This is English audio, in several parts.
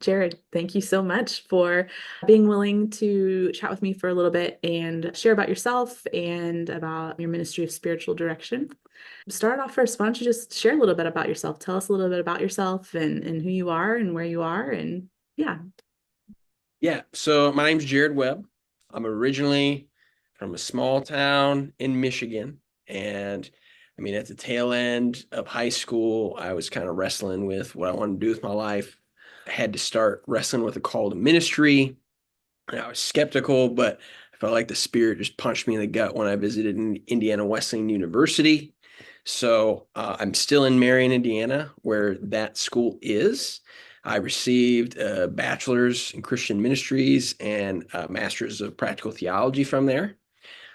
Jared, thank you so much for being willing to chat with me for a little bit and share about yourself and about your ministry of spiritual direction. Start off first, why don't you just share a little bit about yourself? Tell us a little bit about yourself and who you are and where you are. And yeah. Yeah, so my name's Jared Webb. I'm originally from a small town in Michigan. And at the tail end of high school, I was kind of wrestling with what I wanted to do with my life. I had to start wrestling with a call to ministry. And I was skeptical, but I felt like the Spirit just punched me in the gut when I visited Indiana Wesleyan University. So I'm still in Marion, Indiana, where that school is. I received a bachelor's in Christian ministries and a master's of practical theology from there.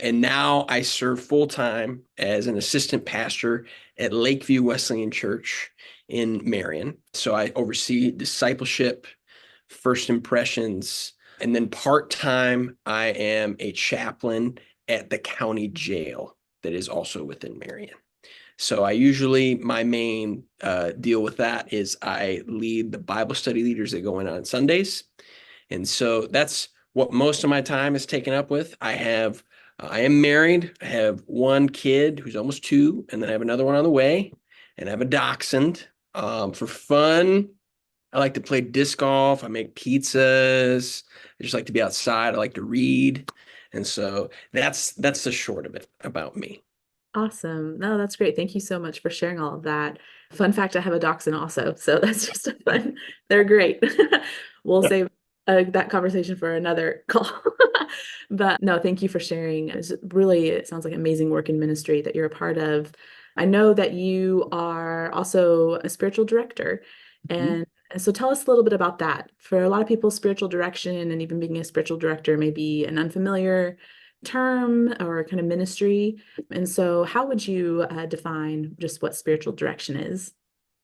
And now I serve full time as an assistant pastor at Lakeview Wesleyan Church in Marion. So I oversee discipleship, first impressions, and then part time, I am a chaplain at the county jail that is also within Marion. So my main deal with that is I lead the Bible study leaders that go in on Sundays. And so that's what most of my time is taken up with. I am married. I have one kid who's almost two, and then I have another one on the way, and I have a dachshund. For fun, I like to play disc golf. I make pizzas. I just like to be outside. I like to read. And so that's the short of it about me. Awesome. No, that's great. Thank you so much for sharing all of that. Fun fact, I have a dachshund also, so that's just a fun. They're great. We'll save that conversation for another call. But no, thank you for sharing. It sounds like amazing work in ministry that you're a part of. I know that you are also a spiritual director. And so tell us a little bit about that. For a lot of people, spiritual direction and even being a spiritual director may be an unfamiliar term or kind of ministry. And so, how would you define just what spiritual direction is?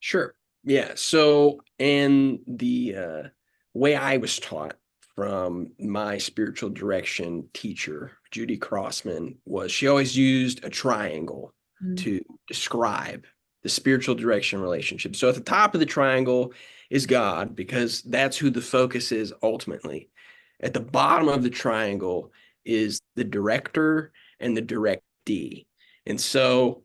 Sure. Yeah. So, and the way I was taught from my spiritual direction teacher, Judy Crossman, was she always used a triangle Mm. to describe the spiritual direction relationship. So, at the top of the triangle is God, because that's who the focus is ultimately. At the bottom of the triangle is the director and the directee. And so,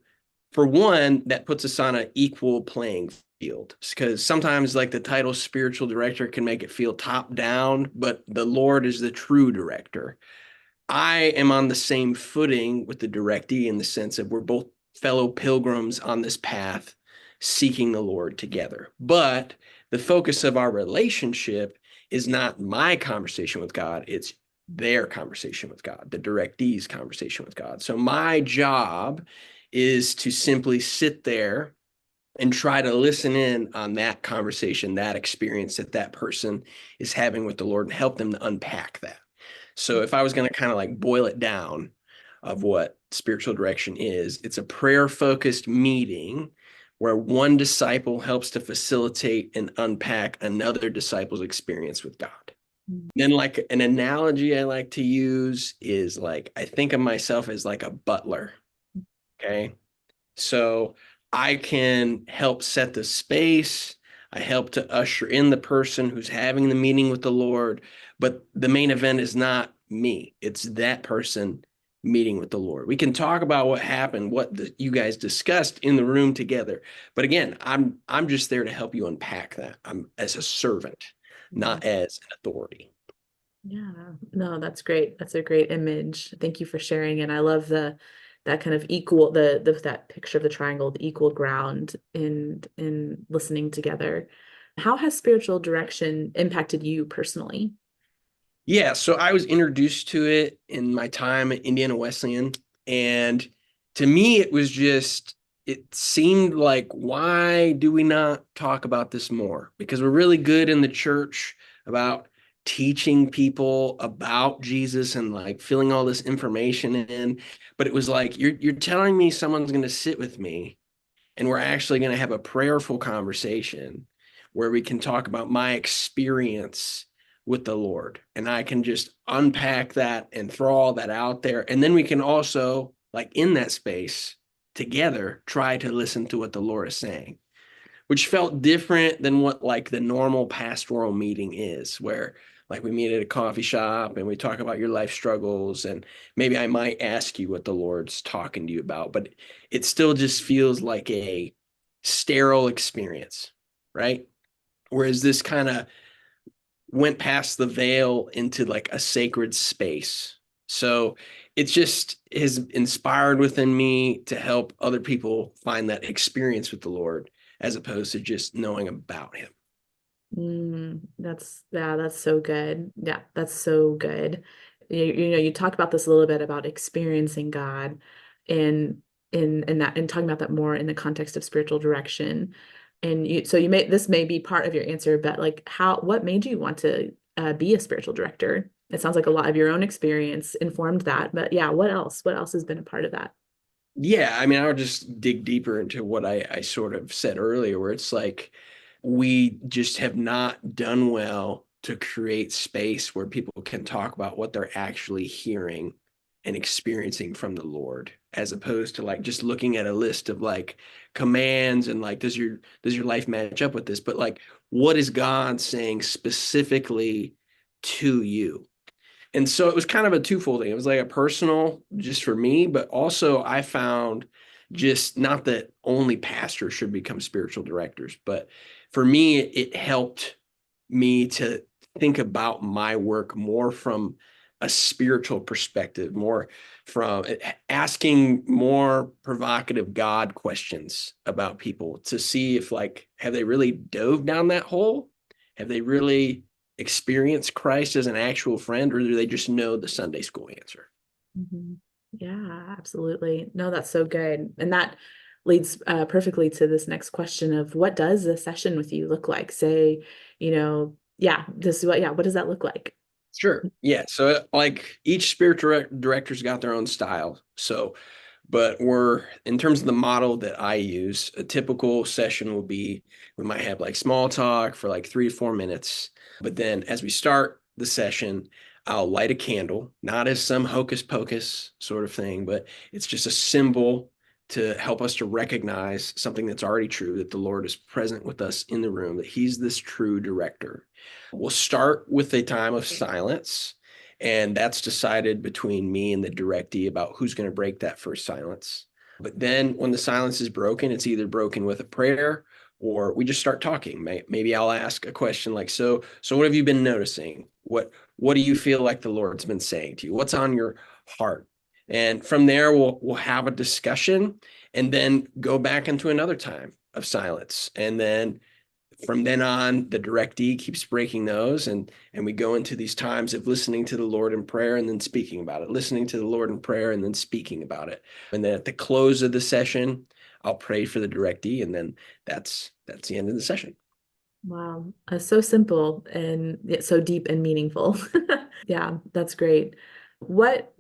for one, that puts us on an equal playing field, because sometimes like the title spiritual director can make it feel top down, but the Lord is the true director. I am on the same footing with the directee in the sense of we're both fellow pilgrims on this path seeking the Lord together. But the focus of our relationship is not my conversation with God, it's their conversation with God, the directee's conversation with God. So my job is to simply sit there and try to listen in on that conversation, that experience that that person is having with the Lord, and help them to unpack that. So if I was going to kind of like boil it down of what spiritual direction is, it's a prayer focused meeting where one disciple helps to facilitate and unpack another disciple's experience with God. Then, like an analogy I like to use is like, I think of myself as like a butler. Okay. So I can help set the space. I help to usher in the person who's having the meeting with the Lord. But the main event is not me, it's that person meeting with the Lord. We can talk about what happened, you guys discussed in the room together. But again, I'm just there to help you unpack that. I'm as a servant, not as an authority. Yeah, no, that's great. That's a great image. Thank you for sharing. And I love that kind of equal that picture of the triangle, the equal ground in listening together. How has spiritual direction impacted you personally? Yeah, so I was introduced to it in my time at Indiana Wesleyan. And to me, it seemed like, why do we not talk about this more? Because we're really good in the church about teaching people about Jesus and like filling all this information in. But it was like, you're telling me someone's going to sit with me and we're actually going to have a prayerful conversation where we can talk about my experience with the Lord. And I can just unpack that and throw all that out there. And then we can also, like in that space together, try to listen to what the Lord is saying, which felt different than what like the normal pastoral meeting is, where like we meet at a coffee shop and we talk about your life struggles, and maybe I might ask you what the Lord's talking to you about, but it still just feels like a sterile experience, right? Whereas this kind of went past the veil into like a sacred space. So it's just has inspired within me to help other people find that experience with the Lord as opposed to just knowing about him. Yeah, that's so good. Yeah, that's so good. You know, you talk about this a little bit about experiencing God and in that and talking about that more in the context of spiritual direction. And so you may this may be part of your answer, but like what made you want to be a spiritual director? It sounds like a lot of your own experience informed that, but yeah, what else? What else has been a part of that? Yeah, I mean, I would just dig deeper into what I sort of said earlier, where it's like we just have not done well to create space where people can talk about what they're actually hearing and experiencing from the Lord, as opposed to like just looking at a list of like commands and like, does your life match up with this? But like, what is God saying specifically to you? And so it was kind of a twofold thing. It was like a personal, just for me, but also I found just not that only pastors should become spiritual directors, but for me, it helped me to think about my work more from a spiritual perspective, more from asking more provocative God questions about people to see if, like, have they really dove down that hole? Have they really experienced Christ as an actual friend, or do they just know the Sunday school answer? Mhm. Yeah, absolutely. No, that's so good. And that leads perfectly to this next question of what does a session with you look like? Say, yeah, what does that look like? Sure. Yeah. So like each spiritual director's got their own style. So, but we're in terms of the model that I use, a typical session will be we might have like small talk for like 3 to 4 minutes. But then as we start the session, I'll light a candle, not as some hocus pocus sort of thing, but it's just a symbol to help us to recognize something that's already true, that the Lord is present with us in the room, that He's this true director. We'll start with a time of silence, and that's decided between me and the directee about who's going to break that first silence. But then when the silence is broken, it's either broken with a prayer or we just start talking. Maybe I'll ask a question like, so what have you been noticing? What do you feel like the Lord's been saying to you? What's on your heart? And from there, we'll have a discussion and then go back into another time of silence. And then from then on, the directee keeps breaking those, and we go into these times of listening to the Lord in prayer and then speaking about it, listening to the Lord in prayer and then speaking about it. And then at the close of the session, I'll pray for the directee, and then that's the end of the session. Wow, so simple and yet so deep and meaningful. Yeah, that's great. What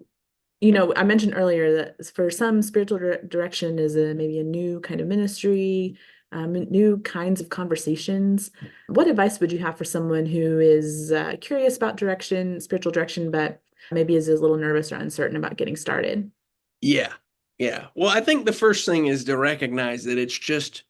I mentioned earlier that for some spiritual direction is maybe a new kind of ministry, new kinds of conversations. What advice would you have for someone who is curious about spiritual direction, but maybe is a little nervous or uncertain about getting started? Yeah. Yeah. Well, I think the first thing is to recognize that it's just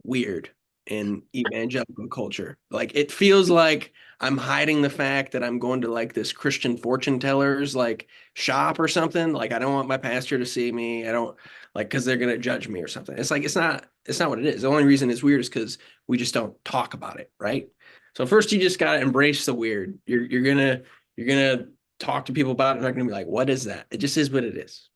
weird in evangelical culture. Like it feels like I'm hiding the fact that I'm going to like this Christian fortune teller's like shop or something. Like I don't want my pastor to see me. I don't like because they're gonna judge me or something. It's like it's not what it is. The only reason it's weird is because we just don't talk about it, right? So first you just gotta embrace the weird. You're gonna talk to people about it. They're not gonna be like, what is that? It just is what it is.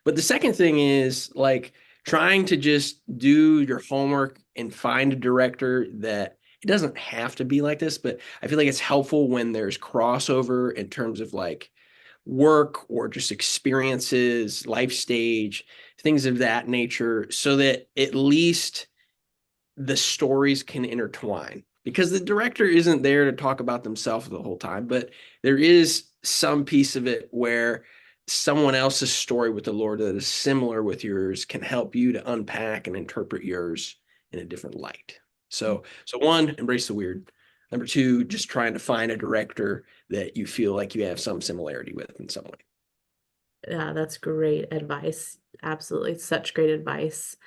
But the second thing is like trying to just do your homework and find a director that it doesn't have to be like this, but I feel like it's helpful when there's crossover in terms of like work or just experiences, life stage, things of that nature, so that at least the stories can intertwine because the director isn't there to talk about themselves the whole time, but there is some piece of it where someone else's story with the Lord that is similar with yours can help you to unpack and interpret yours in a different light. So one, embrace the weird. Number two, just trying to find a director that you feel like you have some similarity with in some way. Yeah, that's great advice. Absolutely, such great advice.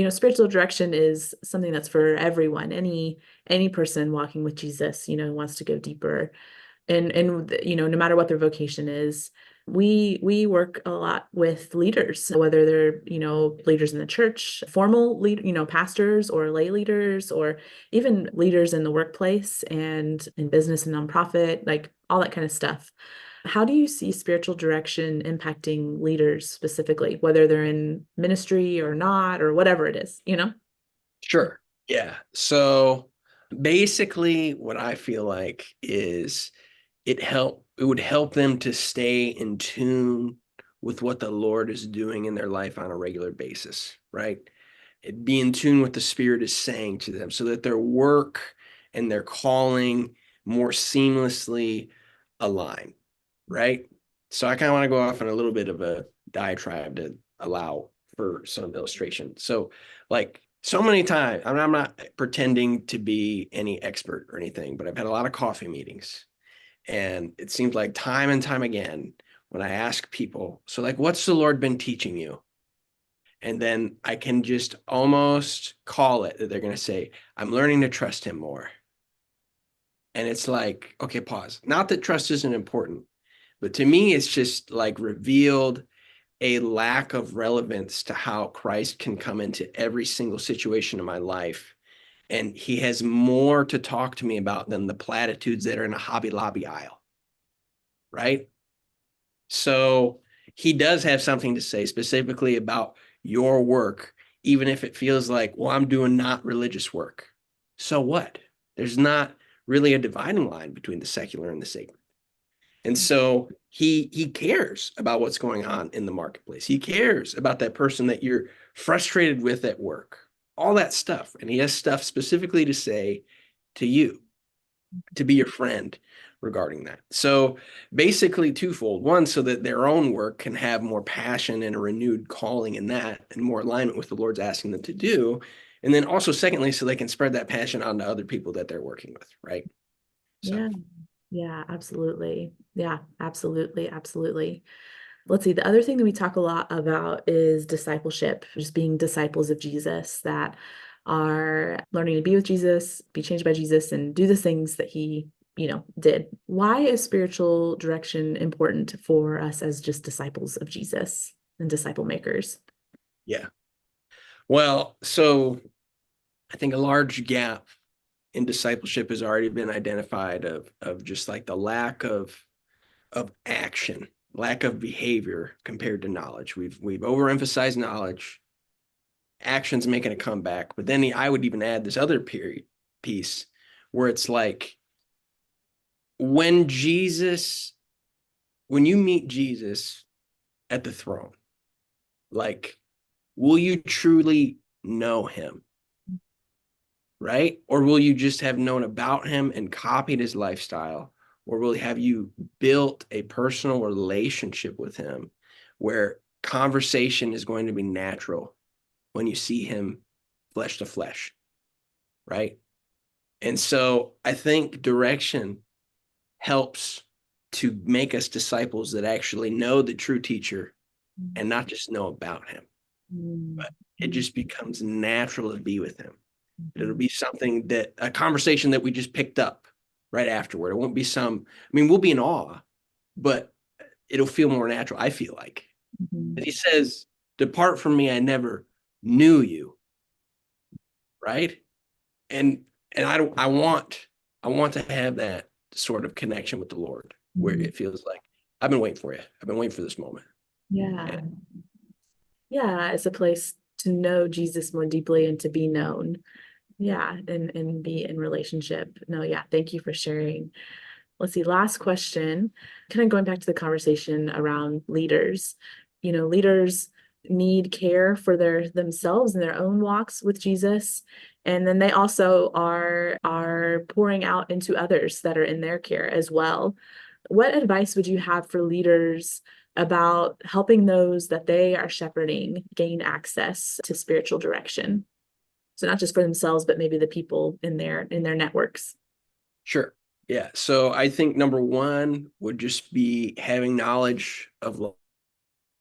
spiritual direction is something that's for everyone. Any person walking with Jesus, wants to go deeper. And no matter what their vocation is, we work a lot with leaders, whether they're leaders in the church, formal lead pastors or lay leaders, or even leaders in the workplace and in business and nonprofit, like all that kind of stuff. How do you see spiritual direction impacting leaders specifically, whether they're in ministry or not, or whatever it is? Sure. Yeah. So basically what I feel like is it would help them to stay in tune with what the Lord is doing in their life on a regular basis, right? Be in tune with the Spirit is saying to them so that their work and their calling more seamlessly align, right? So I kind of want to go off on a little bit of a diatribe to allow for some illustration. So, like, so many times, I'm not pretending to be any expert or anything, but I've had a lot of coffee meetings. And it seems like time and time again, when I ask people, so like, what's the Lord been teaching you? And then I can just almost call it that they're going to say, I'm learning to trust him more. And it's like, okay, pause. Not that trust isn't important, but to me, it's just like revealed a lack of relevance to how Christ can come into every single situation in my life. And he has more to talk to me about than the platitudes that are in a Hobby Lobby aisle, right? So he does have something to say specifically about your work, even if it feels like, well, I'm doing not religious work. So what? There's not really a dividing line between the secular and the sacred. And so he cares about what's going on in the marketplace. He cares about that person that you're frustrated with at work, all that stuff. And he has stuff specifically to say to you, to be your friend regarding that. So basically twofold. One, so that their own work can have more passion and a renewed calling in that and more alignment with the Lord's asking them to do. And then also secondly, so they can spread that passion on to other people that they're working with, right? So Yeah. Yeah, absolutely. Yeah, absolutely. Absolutely. Let's see. The other thing that we talk a lot about is discipleship, just being disciples of Jesus that are learning to be with Jesus, be changed by Jesus, and do the things that he, did. Why is spiritual direction important for us as just disciples of Jesus and disciple makers? yeah. Well, so I think a large gap in discipleship has already been identified of just like the lack of action, lack of behavior compared to knowledge. We've overemphasized knowledge, actions making a comeback, but then I would even add this other period piece where it's like when Jesus, when you meet Jesus at the throne, like, will you truly know him? Right? Or will you just have known about him and copied his lifestyle? Or will have you built a personal relationship with him where conversation is going to be natural when you see him flesh to flesh, right? And so I think direction helps to make us disciples that actually know the true teacher and not just know about him, but it Mhm. just becomes natural to be with him. It'll Mhm. be something that a conversation that we just picked up right afterward. It won't be I mean, we'll be in awe, but it'll feel more natural, I feel like. Mhm. And he says, depart from me, I never knew you, right? And I want to have that sort of connection with the Lord where Mhm. it feels like I've been waiting for you. I've been waiting for this moment. And Yeah. Yeah, it's a place to know Jesus more deeply and to be known. Yeah, and be in relationship. No, yeah, thank you for sharing. Let's see, last question. Kind of going back to the conversation around leaders. Leaders need care for themselves and their own walks with Jesus. And then they also are pouring out into others that are in their care as well. What advice would you have for leaders about helping those that they are shepherding gain access to spiritual direction? So not just for themselves, but maybe the people in their networks. sure. Yeah. So I think number one would just be having knowledge of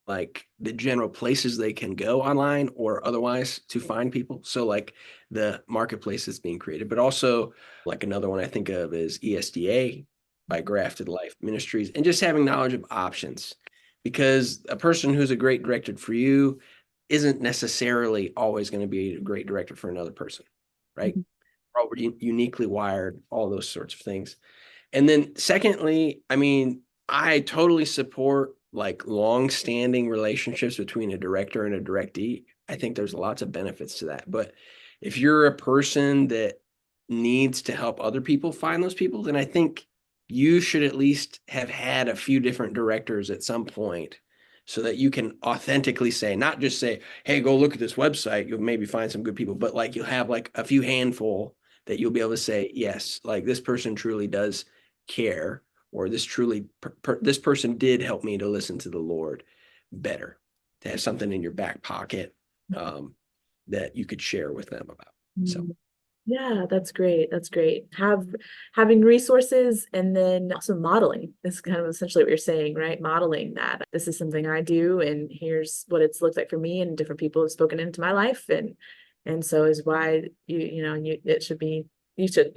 like the general places they can go online or otherwise to find people. So like the marketplace is being created, but also like another one I think of is ESDA by Grafted Life Ministries, and just having knowledge of options, because a person who's a great director for you isn't necessarily always going to be a great director for another person, right? Mhm. Probably uniquely wired, all those sorts of things. And then secondly, I mean, I totally support like long-standing relationships between a director and a directee. I think there's lots of benefits to that. But if you're a person that needs to help other people find those people, then I think you should at least have had a few different directors at some point so that you can authentically say, not just say, hey, go look at this website, you'll maybe find some good people, but like you'll have like a few handful that you'll be able to say, yes, like this person truly does care, or this truly this person did help me to listen to the Lord better, to have something in your back pocket that you could share with them about. So Yeah, that's great. That's great. Having resources and then also modeling is kind of essentially what you're saying, right? Modeling that this is something I do and here's what it's looked like for me, and different people have spoken into my life, and so is why it should be, you should,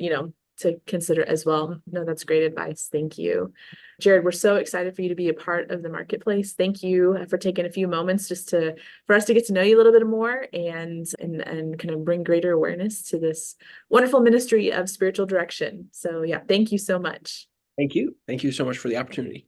to consider as well. No, that's great advice. Thank you. Jared, we're so excited for you to be a part of the marketplace. Thank you for taking a few moments just for us to get to know you a little bit more, and kind of bring greater awareness to this wonderful ministry of spiritual direction. So yeah, thank you so much. thank you. Thank you so much for the opportunity.